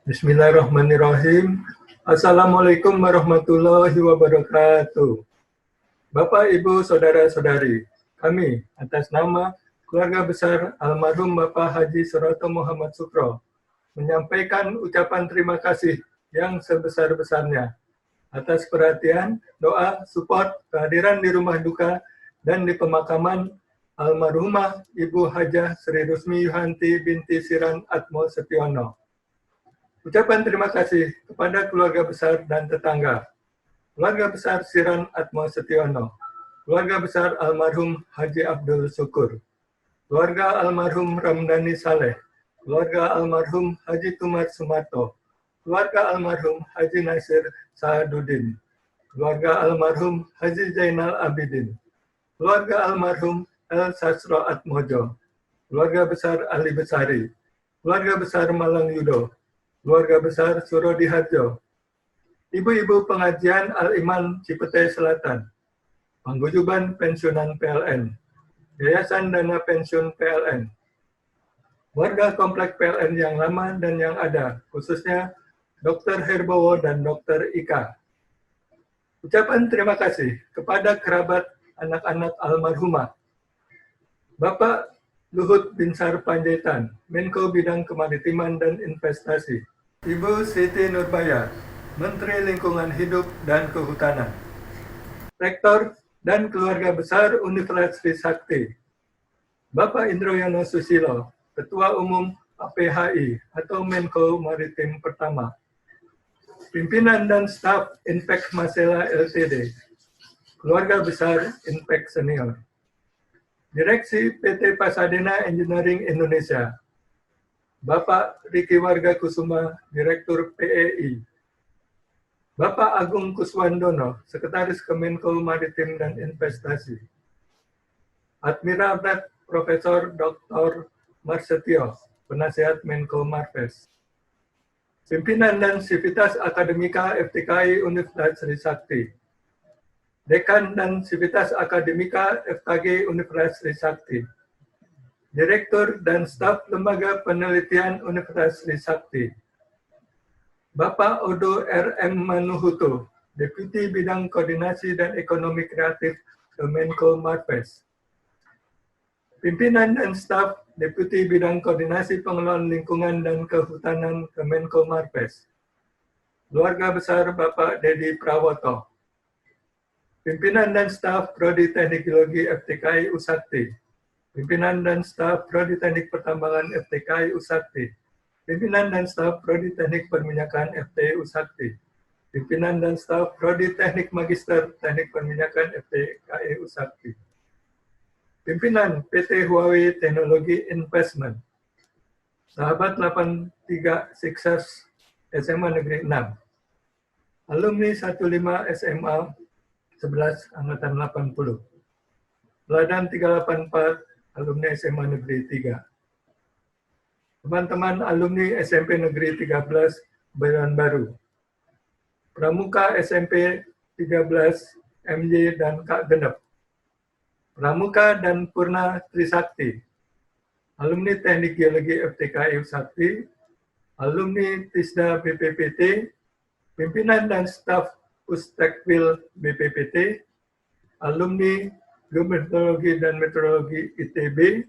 Bismillahirrahmanirrahim. Assalamualaikum warahmatullahi wabarakatuh. Bapak, Ibu, Saudara-saudari, kami atas nama keluarga besar almarhum Bapak Haji Suroto Muhammad Sukro menyampaikan ucapan terima kasih yang sebesar-besarnya atas perhatian, doa, support, kehadiran di rumah duka dan di pemakaman almarhumah Ibu Hajah Sri Rusmi Yuhanti binti Siran Atmo Setiono. Ucapan terima kasih kepada keluarga besar dan tetangga, keluarga besar Siran Atmo Setiono, keluarga besar almarhum Haji Abdul Syukur, keluarga almarhum Ramdhani Saleh, keluarga almarhum Haji Tumar Sumarto, keluarga almarhum Haji Nasir Sahaduddin, keluarga almarhum Haji Zainal Abidin, keluarga almarhum El Sasro Atmojo, keluarga besar Ali Besari, keluarga besar Malang Yudo, keluarga besar Surodi Harjo, ibu-ibu pengajian Al-Iman Cipete Selatan, Paguyuban Pensiunan PLN, Yayasan Dana Pensiun PLN, warga komplek PLN yang lama dan yang ada, khususnya Dr. Herbowo dan Dr. Ika. Ucapan terima kasih kepada kerabat anak-anak almarhumah, Bapak Luhut Binsar Panjaitan, Menko Bidang Kemaritiman dan Investasi, Ibu Siti Nurbaya, Menteri Lingkungan Hidup dan Kehutanan, Rektor dan keluarga besar Universitas Trisakti, Bapak Indroyono Susilo, Ketua Umum APHI atau Menko Maritim Pertama, pimpinan dan staf Inpex Masela Ltd, keluarga besar Inpex Senior, Direksi PT Pasadena Engineering Indonesia, Bapak Riki Warga Kusuma, Direktur PEI, Bapak Agung Kuswandono, Sekretaris Kemenko Maritim dan Investasi, Admiral Profesor Dr. Marsetio, Penasihat Menko Marves, pimpinan dan Sivitas Akademika FTKI Universitas Trisakti, Dekan dan Sivitas Akademika FKG Universitas Trisakti, Direktur dan Staf Lembaga Penelitian Universitas Trisakti, Bapak Odo R.M. Manuhuto, Deputi Bidang Koordinasi dan Ekonomi Kreatif Kemenko Marves, pimpinan dan staf Deputi Bidang Koordinasi Pengelolaan Lingkungan dan Kehutanan Kemenko Marves, keluarga besar Bapak Dedi Prawoto, pimpinan dan staf Prodi Teknik Geologi FTKI Usakti, pimpinan dan staf Prodi Teknik Pertambangan FTKI Usakti, pimpinan dan staf Prodi Teknik Perminyakan FTI Usakti, pimpinan dan staf Prodi Teknik Magister Teknik Perminyakan FTKI Usakti, pimpinan PT Huawei Teknologi Investment, sahabat 83 Sukses SMA Negeri 6, alumni 15 SMA 11 Angkatan 80, Peladan 384 alumni SMA Negeri 3, teman-teman alumni SMP Negeri 13 Bayan Baru, Pramuka SMP 13 MJ dan Kak Genep, Pramuka dan Purna Trisakti, alumni Teknik Geologi FTKI Usakti, alumni TISDA BPPT, pimpinan dan staf Pustekpil BPPT, alumni Geometeorologi dan Meteorologi ITB,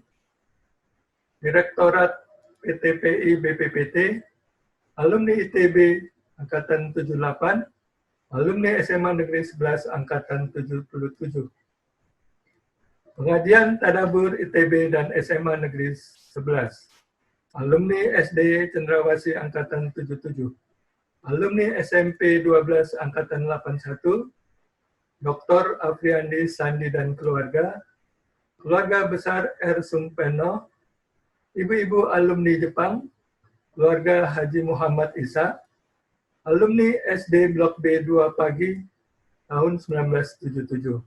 Direktorat PTPI BPPT, alumni ITB Angkatan 78, alumni SMA Negeri 11 Angkatan 77, Pengajian Tadabur ITB dan SMA Negeri 11, alumni SD Cendrawasih Angkatan 77, alumni SMP 12 Angkatan 81, Dr. Afriandi Sandi dan keluarga, keluarga besar R. Sunpeno, ibu-ibu alumni Jepang, keluarga Haji Muhammad Isa, alumni SD Blok B 2 Pagi tahun 1977,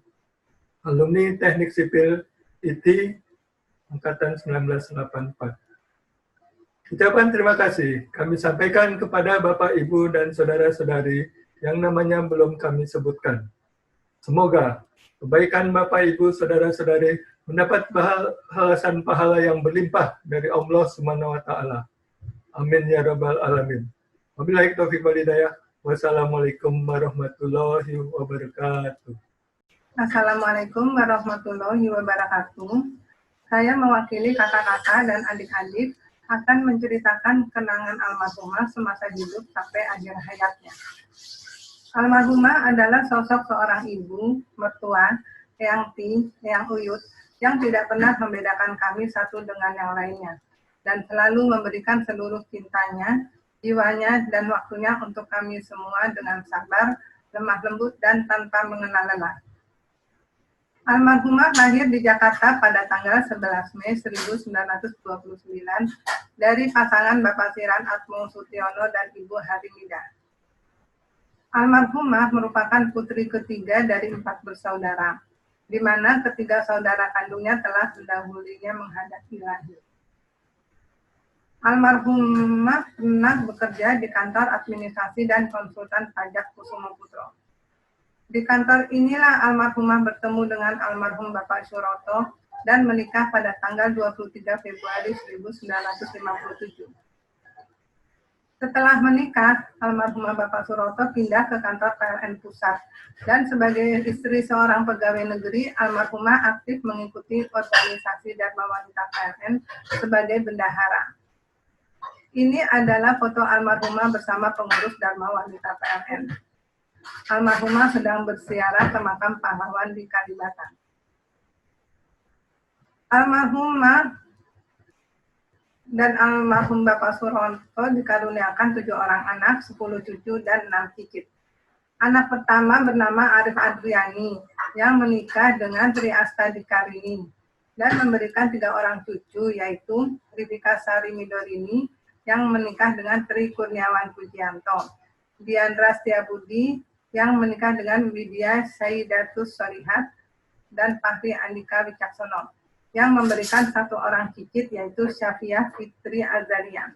alumni Teknik Sipil IT Angkatan 1984. Ucapan terima kasih kami sampaikan kepada Bapak, Ibu, dan saudara-saudari yang namanya belum kami sebutkan. Semoga kebaikan Bapak, Ibu, saudara-saudari mendapat balasan pahala yang berlimpah dari Allah Subhanahu wa Ta'ala. Amin ya Rabbal Alamin. Wabillahi taufiq wal hidayah. Wassalamualaikum warahmatullahi wabarakatuh. Assalamualaikum warahmatullahi wabarakatuh. Saya mewakili kakak-kakak dan adik-adik akan menceritakan kenangan almarhumah semasa hidup sampai akhir hayatnya. Almarhumah adalah sosok seorang ibu, mertua, eyangti, eyang uyut, yang tidak pernah membedakan kami satu dengan yang lainnya, dan selalu memberikan seluruh cintanya, jiwanya, dan waktunya untuk kami semua dengan sabar, lemah lembut, dan tanpa mengenal lelah. Almarhumah lahir di Jakarta pada tanggal 11 Mei 1929 dari pasangan Bapak Siran Atmo Sutiono dan Ibu Harimida. Almarhumah merupakan putri ketiga dari 4 bersaudara, di mana ketiga saudara kandungnya telah mendahulinya menghadap ilahi. Almarhumah pernah bekerja di kantor administrasi dan konsultan pajak Kusumo Putro. Di kantor inilah almarhumah bertemu dengan almarhum Bapak Suroto dan menikah pada tanggal 23 Februari 1957. Setelah menikah, almarhumah Bapak Suroto pindah ke kantor PLN Pusat dan sebagai istri seorang pegawai negeri, almarhumah aktif mengikuti organisasi Dharma Wanita PLN sebagai bendahara. Ini adalah foto almarhumah bersama pengurus Dharma Wanita PLN. Almarhumah sedang berziarah ke makam pahlawan di Kalibata. Almarhumah dan almarhum Bapak Suroto dikaruniakan 7 orang anak, 10 cucu, dan 6 cicit. Anak pertama bernama Arif Adriani yang menikah dengan Tri Astadi Karini dan memberikan 3 orang cucu, yaitu Rifika Sari Midorini yang menikah dengan Tri Kurniawan Pujianto, Diandra Setiabudi yang menikah dengan Widya Saidatus Solihat, dan Fahri Andika Wicaksono, yang memberikan 1 orang cicit, yaitu Syafiah Fitri Azaria.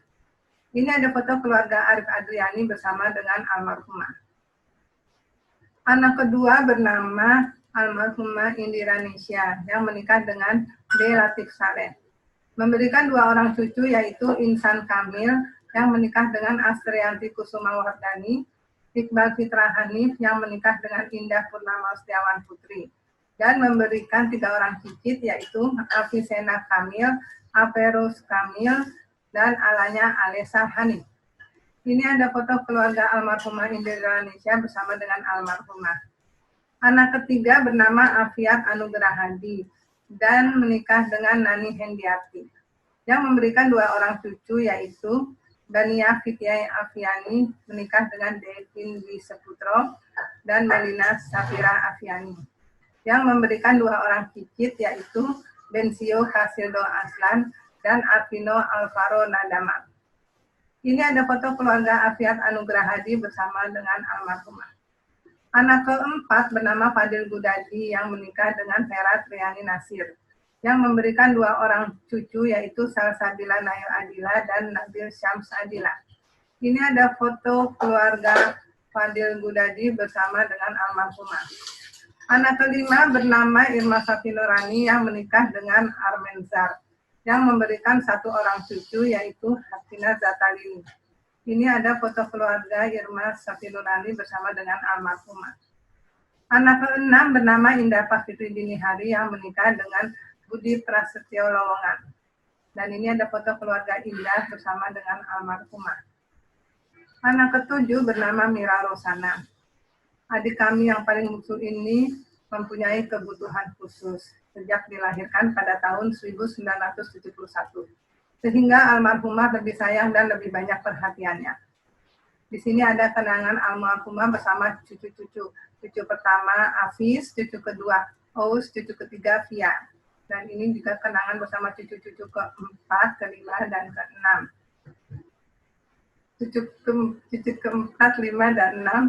Ini ada foto keluarga Arif Adriani bersama dengan almarhumah. Anak kedua bernama almarhumah Indira Nisya, yang menikah dengan D. Latif Saleh. Memberikan 2 orang cucu, yaitu Insan Kamil, yang menikah dengan Astrianti Kusuma Wardani, Iqbal Fitra Hanif yang menikah dengan Indah Purnama Setiawan Putri, dan memberikan 3 orang cicit, yaitu Afisena Kamil, Aperus Kamil, dan Alanya Alesa Hanif. Ini ada foto keluarga almarhumah Indira Nisya bersama dengan almarhumah. Anak ketiga bernama Afiat Anugerah Hadi dan menikah dengan Nani Hendiati, yang memberikan 2 orang cucu, yaitu Dania Fitiai Afiani menikah dengan Devin Dwi Seputro dan Melina Safira Afiani, yang memberikan 2 orang cicit, yaitu Bensio Kasildo Aslan dan Arvino Alvaro Nadama. Ini ada foto keluarga Afiat Anugerah Hadi bersama dengan almarhumah. Anak keempat bernama Fadil Gudadi yang menikah dengan Vera Triani Nasir, yang memberikan 2 orang cucu, yaitu Salsabila Nail Adila dan Nabil Syams Adila. Ini ada foto keluarga Fadil Gudadi bersama dengan almarhumah. Anak kelima bernama Irma Safinurani yang menikah dengan Armenzar, yang memberikan 1 orang cucu, yaitu Hatina Zatalini. Ini ada foto keluarga Irma Safinurani bersama dengan almarhumah. Anak keenam bernama Indah Fitri Dinihari yang menikah dengan Budi Prasetyo Lowongan. Dan ini ada foto keluarga Indah bersama dengan almarhumah. Anak ketujuh bernama Mira Rosana. Adik kami yang paling bungsu ini mempunyai kebutuhan khusus sejak dilahirkan pada tahun 1971. Sehingga almarhumah lebih sayang dan lebih banyak perhatiannya. Di sini ada kenangan almarhumah bersama cucu-cucu. Cucu pertama Afis, cucu kedua Aus, cucu ketiga Via. Dan ini juga kenangan bersama cucu-cucu keempat, kelima, dan keenam. Cucu keempat, lima, dan enam.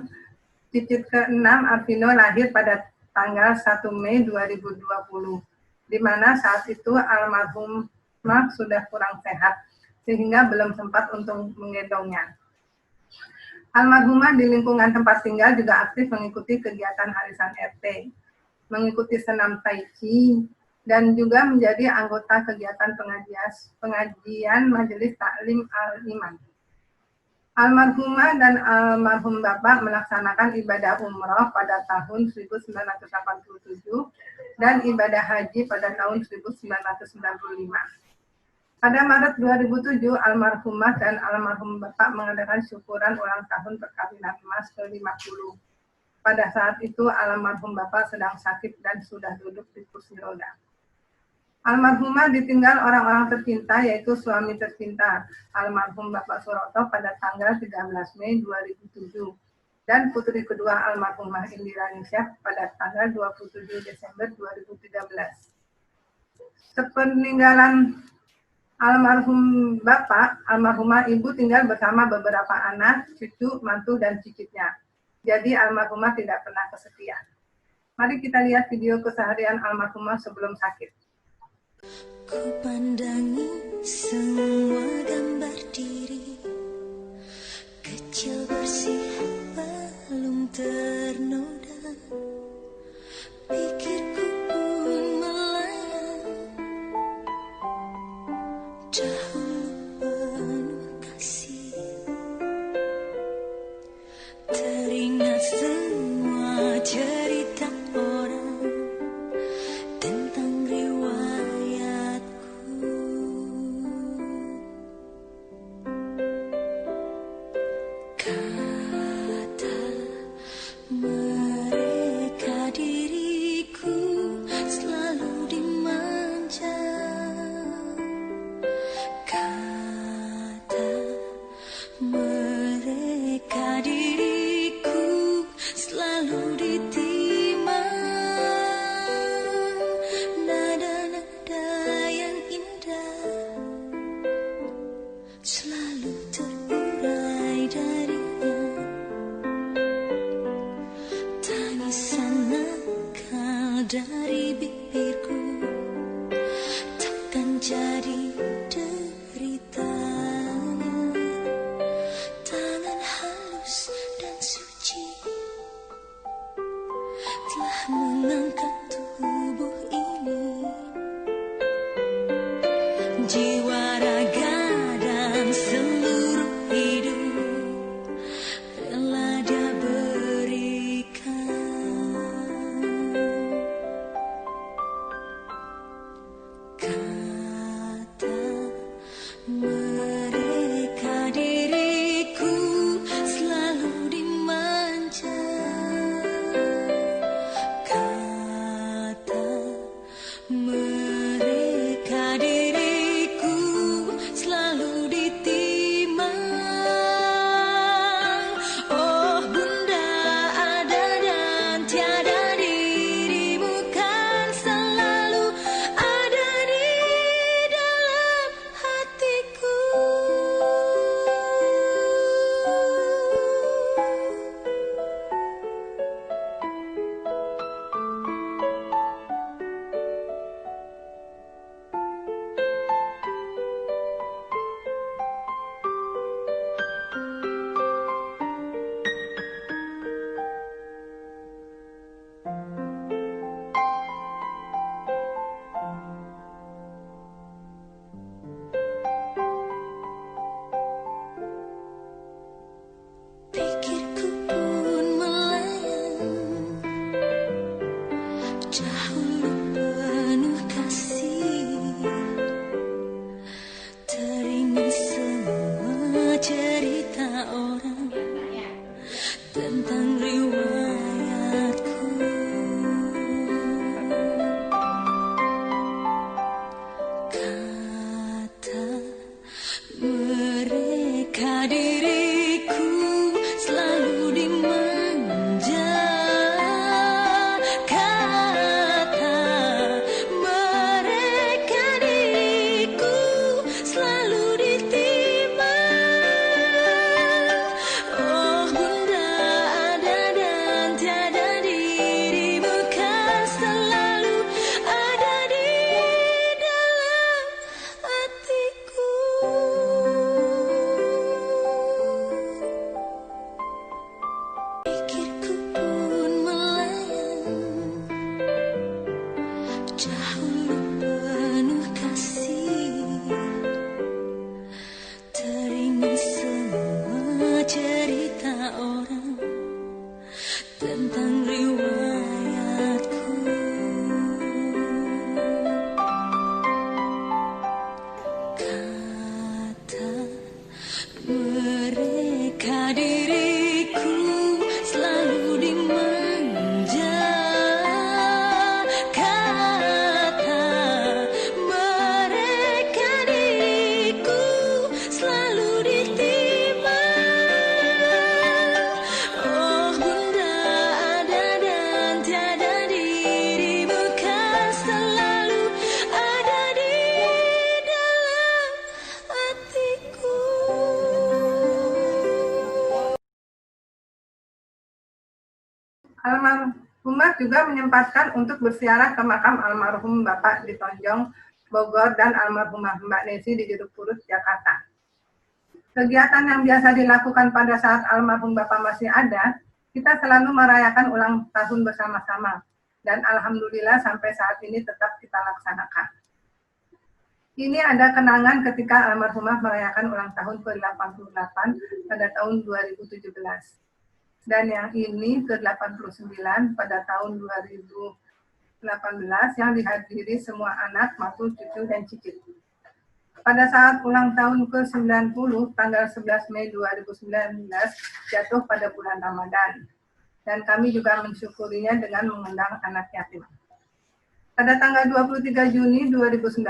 Cucu keenam Arvino lahir pada tanggal 1 Mei 2020, di mana saat itu almarhumah sudah kurang sehat, sehingga belum sempat untuk menggendongnya. Almarhumah di lingkungan tempat tinggal juga aktif mengikuti kegiatan harisan RT, mengikuti senam tai chi, dan juga menjadi anggota kegiatan pengajian Majelis Taklim Al-Iman. Almarhumah dan almarhum Bapak melaksanakan ibadah umroh pada tahun 1987 dan ibadah haji pada tahun 1995. Pada Maret 2007, almarhumah dan almarhum Bapak mengadakan syukuran ulang tahun perkawinan emas ke-50. Pada saat itu, almarhum Bapak sedang sakit dan sudah duduk di kursi roda. Almarhumah ditinggal orang-orang tercinta, yaitu suami tercinta, almarhum Bapak Suroto pada tanggal 13 Mei 2007, dan putri kedua almarhumah Indira Nisyah pada tanggal 27 Desember 2013. Sepeninggalan almarhum Bapak, almarhumah Ibu tinggal bersama beberapa anak, cucu, mantu, dan cicitnya. Jadi almarhumah tidak pernah kesepian. Mari kita lihat video keseharian almarhumah sebelum sakit. Ku pandangi semua gambar diri kecil bersih belum ternoda, pikirku pun melayang dahulu penuh kasih, teringat semua cerita orang tentang riwayatku. Kata mereka diriku selalu dimanja. Kata mereka diriku selalu ditimang. Nada-nada yang indah selalu terurai darinya. Tangisan nakal dari bibirku takkan jadi deritanya. Tangan halus dan suci telah mengangkat tubuh ini. Jiwa, raga, dan seluruh hidup rela dia berikan. Kata mereka diriku selalu dimanja. Kata mereka diriku Humas juga menyempatkan untuk berziarah ke makam almarhum Bapak di Tonjong, Bogor, dan almarhumah Mbak Nesi di Jeruk Purut, Jakarta. Kegiatan yang biasa dilakukan pada saat almarhum Bapak masih ada, kita selalu merayakan ulang tahun bersama-sama. Dan alhamdulillah sampai saat ini tetap kita laksanakan. Ini ada kenangan ketika almarhumah merayakan ulang tahun ke-88 pada tahun 2017. Dan yang ini ke-89 pada tahun 2018 yang dihadiri semua anak, mantu, cucu, dan cicit. Pada saat ulang tahun ke-90, tanggal 11 Mei 2019, jatuh pada bulan Ramadan. Dan kami juga mensyukurinya dengan mengundang anak yatim. Pada tanggal 23 Juni 2019,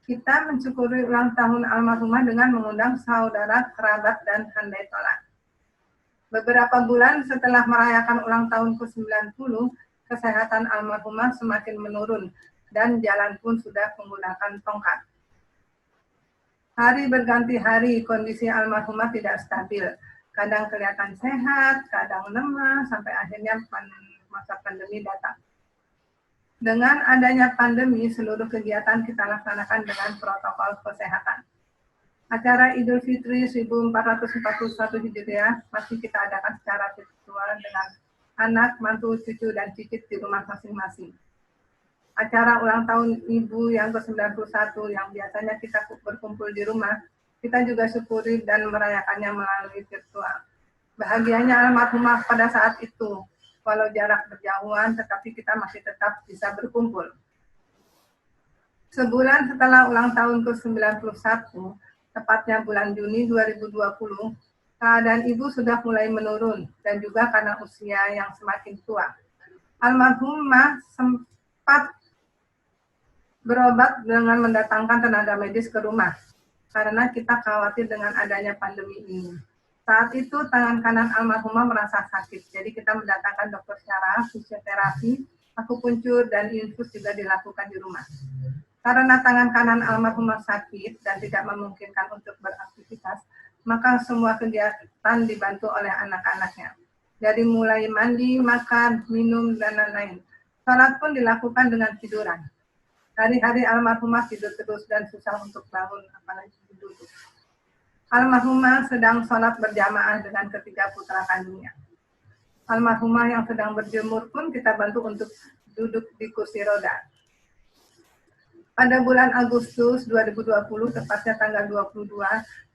kita mensyukuri ulang tahun almarhumah dengan mengundang saudara, kerabat, dan handai tolan. Beberapa bulan setelah merayakan ulang tahun ke-90, kesehatan almarhumah semakin menurun dan jalan pun sudah menggunakan tongkat. Hari berganti hari, kondisi almarhumah tidak stabil. Kadang kelihatan sehat, kadang lemah, sampai akhirnya masa pandemi datang. Dengan adanya pandemi, seluruh kegiatan kita laksanakan dengan protokol kesehatan. Acara Idul Fitri 1441 Hijriah masih kita adakan secara virtual dengan anak, mantu, cucu, dan cicit di rumah masing-masing. Acara ulang tahun ibu yang ke-91 yang biasanya kita berkumpul di rumah, kita juga syukuri dan merayakannya melalui virtual. Bahagianya almarhumah pada saat itu, walau jarak berjauhan, tetapi kita masih tetap bisa berkumpul. Sebulan setelah ulang tahun ke-91, tepatnya bulan Juni 2020, keadaan ibu sudah mulai menurun dan juga karena usia yang semakin tua. Almarhumah sempat berobat dengan mendatangkan tenaga medis ke rumah karena kita khawatir dengan adanya pandemi ini. Saat itu tangan kanan almarhumah merasa sakit, jadi kita mendatangkan dokter syaraf, fisioterapi, akupuntur, dan infus juga dilakukan di rumah. Karena tangan kanan almarhumah sakit dan tidak memungkinkan untuk beraktivitas, maka semua kegiatan dibantu oleh anak-anaknya. Dari mulai mandi, makan, minum, dan lain-lain. Salat pun dilakukan dengan tiduran. Hari-hari almarhumah tidur terus dan susah untuk bangun, apalagi duduk. Almarhumah sedang sholat berjamaah dengan ketiga putra kandungnya. Almarhumah yang sedang berjemur pun kita bantu untuk duduk di kursi roda. Pada bulan Agustus 2020, tepatnya tanggal 22,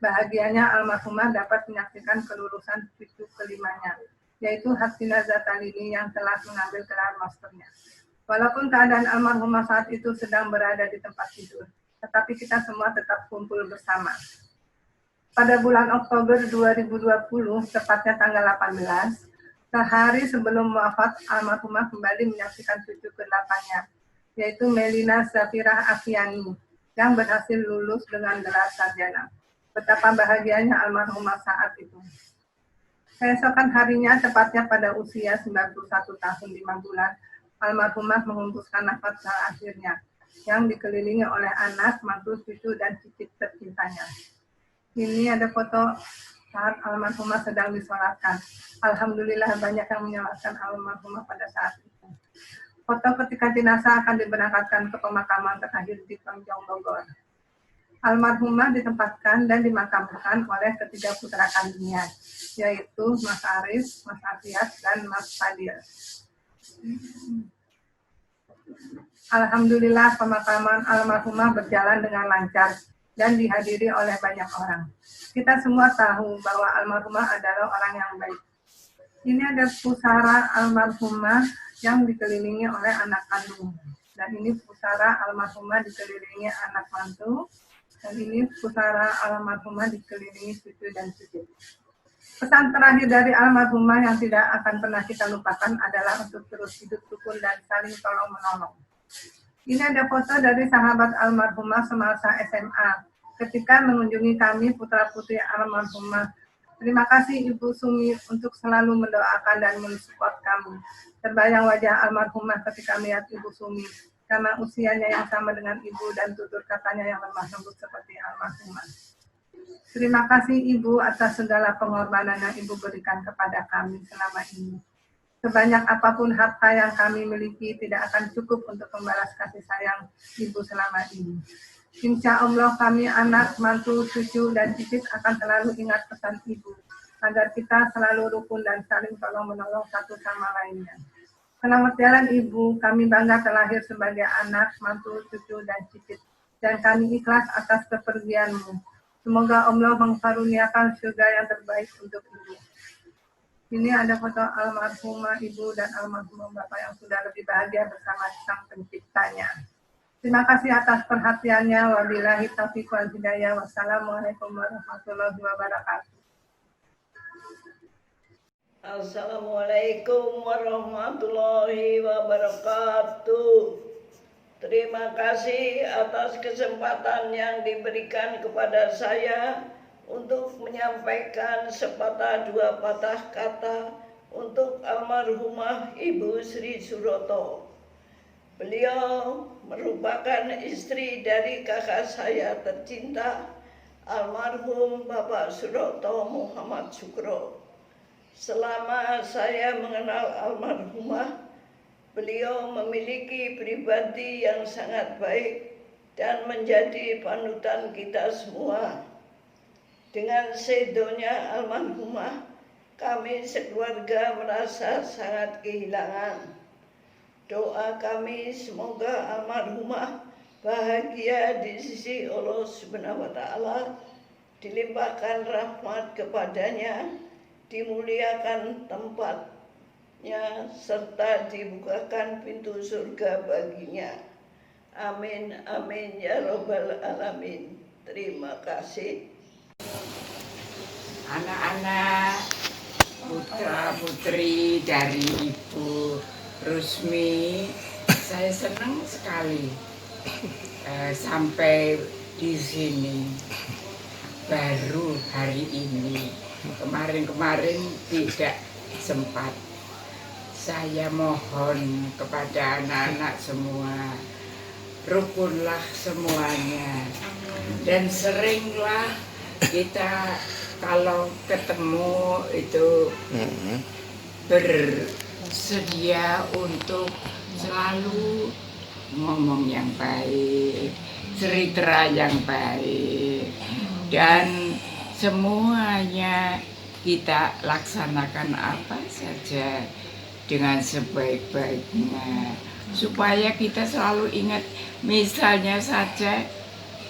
bahagianya almarhumah dapat menyaksikan kelulusan cucu kelimanya, yaitu Hasina Zatalini yang telah mengambil gelar masternya. Walaupun keadaan almarhumah saat itu sedang berada di tempat tidur, tetapi kita semua tetap kumpul bersama. Pada bulan Oktober 2020, tepatnya tanggal 18, sehari sebelum wafat, almarhumah kembali menyaksikan cucu ke-8-nya, yaitu Melina Zafirah Afiani, yang berhasil lulus dengan gelar sarjana. Betapa bahagianya almarhumah saat itu. Keesokan harinya, tepatnya pada usia 91 tahun 5 bulan, almarhumah menghembuskan nafas terakhirnya, yang dikelilingi oleh anak, mantu, cucu, dan cicit tercintanya. Ini ada foto saat almarhumah sedang disolatkan. Alhamdulillah banyak yang menyolatkan almarhumah pada saat itu. Foto ketika jenazah akan diberangkatkan ke pemakaman terakhir di Tonjong, Bogor. Almarhumah ditempatkan dan dimakamkan oleh ketiga putra kandungnya, yaitu Mas Arif, Mas Afiat, dan Mas Fadil. Alhamdulillah pemakaman almarhumah berjalan dengan lancar dan dihadiri oleh banyak orang. Kita semua tahu bahwa almarhumah adalah orang yang baik. Ini ada pusara almarhumah yang dikelilingi oleh anak kandung. Dan ini pusara almarhumah dikelilingi anak mantu. Dan ini pusara almarhumah dikelilingi cucu dan cucu. Pesan terakhir dari almarhumah yang tidak akan pernah kita lupakan adalah untuk terus hidup rukun dan saling tolong-menolong. Ini ada foto dari sahabat almarhumah semasa SMA ketika mengunjungi kami putra-putri almarhumah. Terima kasih Ibu Sumi untuk selalu mendoakan dan mensupport kami. Terbayang wajah almarhumah ketika melihat Ibu Sumi karena usianya yang sama dengan Ibu dan tutur katanya yang lemah lembut seperti almarhumah. Terima kasih Ibu atas segala pengorbanan yang Ibu berikan kepada kami selama ini. Sebanyak apapun harta yang kami miliki tidak akan cukup untuk membalas kasih sayang Ibu selama ini. Insya Allah kami anak, mantu, cucu, dan cicit akan selalu ingat pesan Ibu, agar kita selalu rukun dan saling tolong-menolong satu sama lainnya. Selamat jalan Ibu, kami bangga terlahir sebagai anak, mantu, cucu, dan cicit, dan kami ikhlas atas kepergianmu. Semoga Allah mengkaruniakan surga yang terbaik untuk Ibu. Ini ada foto almarhumah Ibu dan almarhum Bapak yang sudah lebih bahagia bersama Sang Penciptanya. Terima kasih atas perhatiannya. Wabillahi taufiq wal hidayah. Wassalamualaikum warahmatullahi wabarakatuh. Assalamualaikum warahmatullahi wabarakatuh. Terima kasih atas kesempatan yang diberikan kepada saya untuk menyampaikan sepatah dua patah kata untuk almarhumah Ibu Sri Suroto. Beliau merupakan istri dari kakak saya tercinta, almarhum Bapak Suroto Muhammad Sukro. Selama saya mengenal almarhumah, beliau memiliki pribadi yang sangat baik dan menjadi panutan kita semua. Dengan sedonya almarhumah, kami sekeluarga merasa sangat kehilangan. Doa kami semoga almarhumah bahagia di sisi Allah Subhanahu wa Ta'ala, dilimpahkan rahmat kepadanya, dimuliakan tempatnya, serta dibukakan pintu surga baginya. Amin, amin, ya Rabbal Alamin. Terima kasih. Anak-anak, putra-putri dari Ibu Rusmi, saya senang sekali sampai di sini baru hari ini. Kemarin-kemarin tidak sempat. Saya mohon kepada anak-anak semua, rukunlah semuanya, dan seringlah kita kalau ketemu itu bersedia untuk selalu ngomong yang baik, cerita yang baik, dan semuanya kita laksanakan apa saja dengan sebaik-baiknya, supaya kita selalu ingat. Misalnya saja,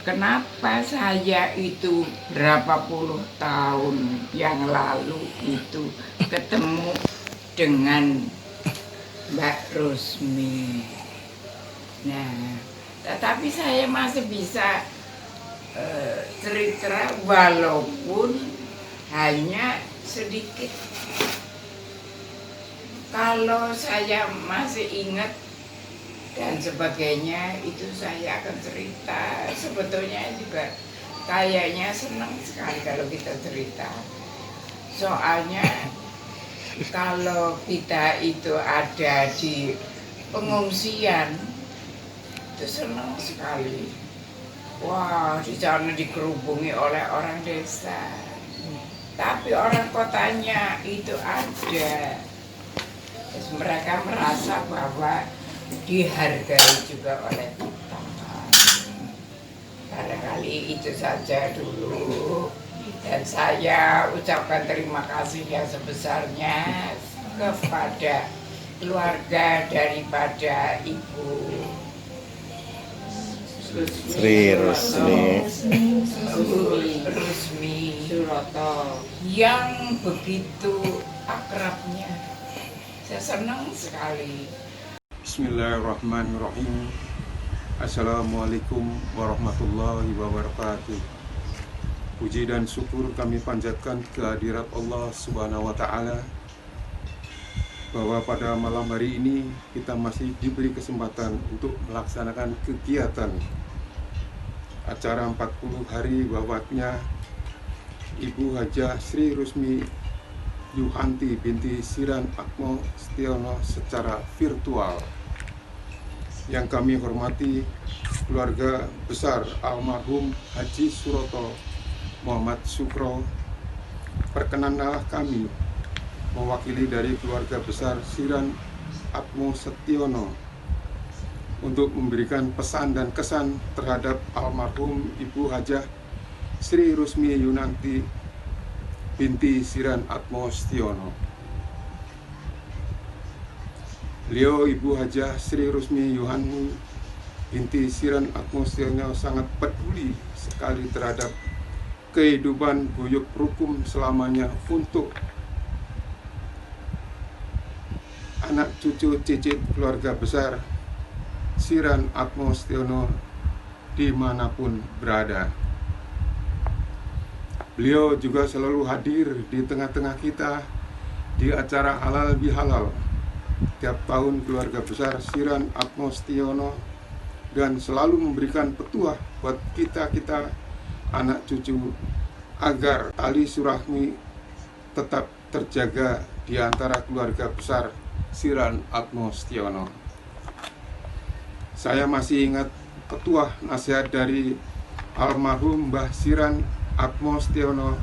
kenapa saya itu berapa puluh tahun yang lalu itu ketemu dengan Mbak Rusmi. Nah, tetapi saya masih bisa cerita walaupun hanya sedikit. Kalau saya masih ingat dan sebagainya, itu saya akan cerita. Sebetulnya juga kayaknya senang sekali kalau kita cerita. Soalnya kalau kita itu ada di pengungsian, itu senang sekali. Wah, di sana dikerubungi oleh orang desa. Tapi orang kotanya itu ada. Terus mereka merasa bahwa dihargai juga oleh kita. Barangkali itu saja dulu. Dan saya ucapkan terima kasih yang sebesarnya kepada keluarga daripada Ibu Sri Rusmi Suroto yang begitu akrabnya. Saya senang sekali. Bismillahirrahmanirrahim. Assalamualaikum warahmatullahi wabarakatuh. Puji dan syukur kami panjatkan kehadirat Allah Subhanahu wa Ta'ala, bahwa pada malam hari ini kita masih diberi kesempatan untuk melaksanakan kegiatan acara 40 hari wafatnya Ibu Hajah Sri Rusmi Yuhanti binti Siran Atmo Setiono secara virtual. Yang kami hormati keluarga besar almarhum Haji Suroto Muhammad Sukro, perkenanlah kami mewakili dari keluarga besar Siran Atmo Setiono untuk memberikan pesan dan kesan terhadap almarhum Ibu Hajah Sri Rusmi Yunanti binti Siran Atmo Setiono. Beliau Ibu Hajah Sri Rusmi Yuhanti binti Siran Atmo Setiono sangat peduli sekali terhadap kehidupan guyub rukun selamanya untuk anak cucu cicit keluarga besar Siran Atmo Setiono dimanapun berada. Beliau juga selalu hadir di tengah-tengah kita di acara halal bihalal tiap tahun keluarga besar Siran Atmo Setiono, dan selalu memberikan petuah buat kita anak cucu agar tali silaturahmi tetap terjaga di antara keluarga besar Siran Atmo Setiono. Saya masih ingat petuah nasihat dari almarhum Mbah Siran Atmo Setiono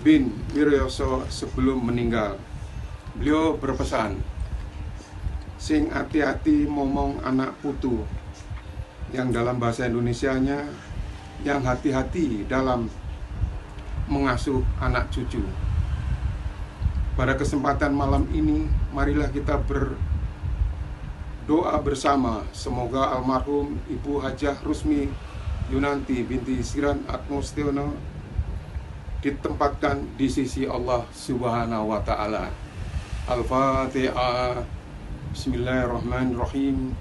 bin Wiryoso sebelum meninggal. Beliau berpesan, sing hati-hati momong anak putu, yang dalam bahasa Indonesianya, yang hati-hati dalam mengasuh anak cucu. Pada kesempatan malam ini, marilah kita berdoa bersama semoga almarhum Ibu Hajah Rusmi Yunanti binti Siran Atmo Setiono ditempatkan di sisi Allah Subhanahu wa Ta'ala. Al-Fatihah. Bismillahirrahmanirrahim.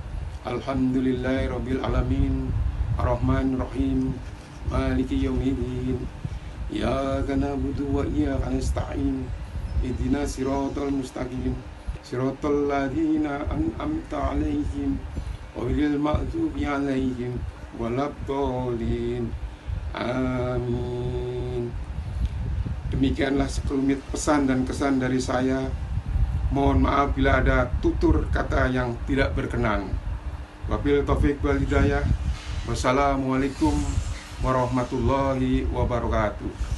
Alhamdulillahirabbil alamin. Arrahmanirrahim. Maliki yaumiddin. Iyyaka na'budu wa iyyaka nasta'in. Ihdinas siratal mustaqim. Siratal ladzina an'amta 'alaihim ghairil maghdubi 'alaihim waladdallin. Amin. Demikianlah sekelumit pesan dan kesan dari saya. Mohon maaf bila ada tutur kata yang tidak berkenan. Wabil taufik wal hidayah. Wassalamualaikum warahmatullahi wabarakatuh.